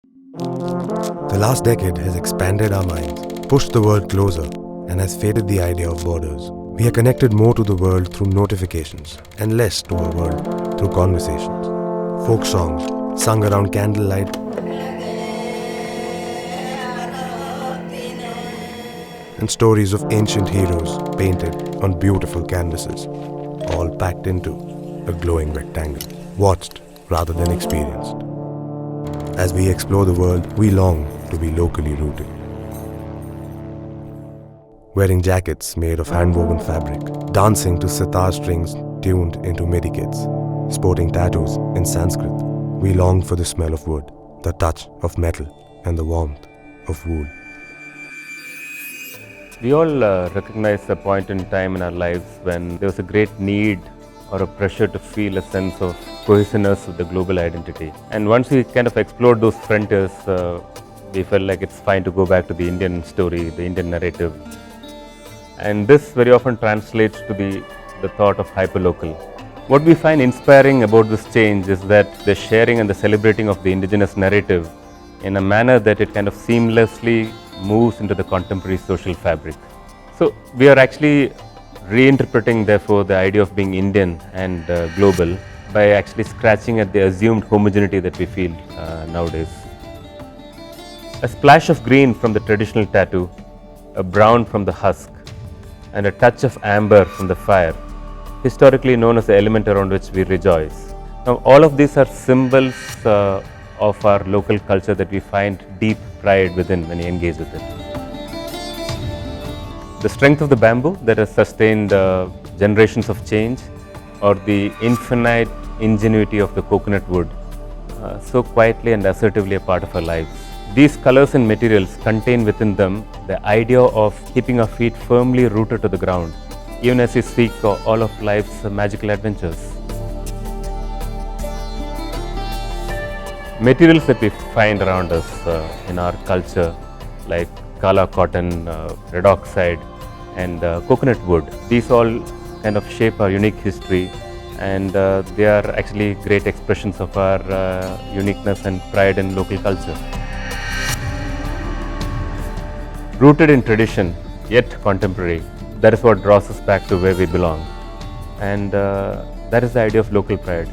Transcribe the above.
The last decade has expanded our minds, pushed the world closer, and has faded the idea of borders. We are connected more to the world through notifications and less to our world through conversations. Folk songs sung around candlelight and stories of ancient heroes painted on beautiful canvases, all packed into a glowing rectangle, watched rather than experienced. As we explore the world, we long to be locally rooted. Wearing jackets made of hand-woven fabric, dancing to sitar strings tuned into MIDI kits, sporting tattoos in Sanskrit, we long for the smell of wood, the touch of metal, and the warmth of wool. We all recognize a point in time in our lives when there was a great need or a pressure to feel a sense of cohesiveness of the global identity. And once we kind of explored those frontiers, we felt like it's fine to go back to the Indian story, the Indian narrative. And this very often translates to the thought of hyperlocal. What we find inspiring about this change is that the sharing and the celebrating of the indigenous narrative in a manner that it kind of seamlessly moves into the contemporary social fabric. So we are actually reinterpreting therefore the idea of being Indian and global by actually scratching at the assumed homogeneity that we feel nowadays. A splash of green from the traditional tattoo, a brown from the husk, and a touch of amber from the fire, historically known as the element around which we rejoice. Now all of these are symbols of our local culture that we find deep pride within when we engage with it. The strength of the bamboo that has sustained generations of change, or the infinite ingenuity of the coconut wood, so quietly and assertively a part of our lives. These colors and materials contain within them the idea of keeping our feet firmly rooted to the ground, even as we seek all of life's magical adventures. Materials that we find around us in our culture, like kala cotton, red oxide, and coconut wood, these all kind of shape our unique history, and they are actually great expressions of our uniqueness and pride in local culture. Rooted in tradition, yet contemporary, that is what draws us back to where we belong, and that is the idea of local pride.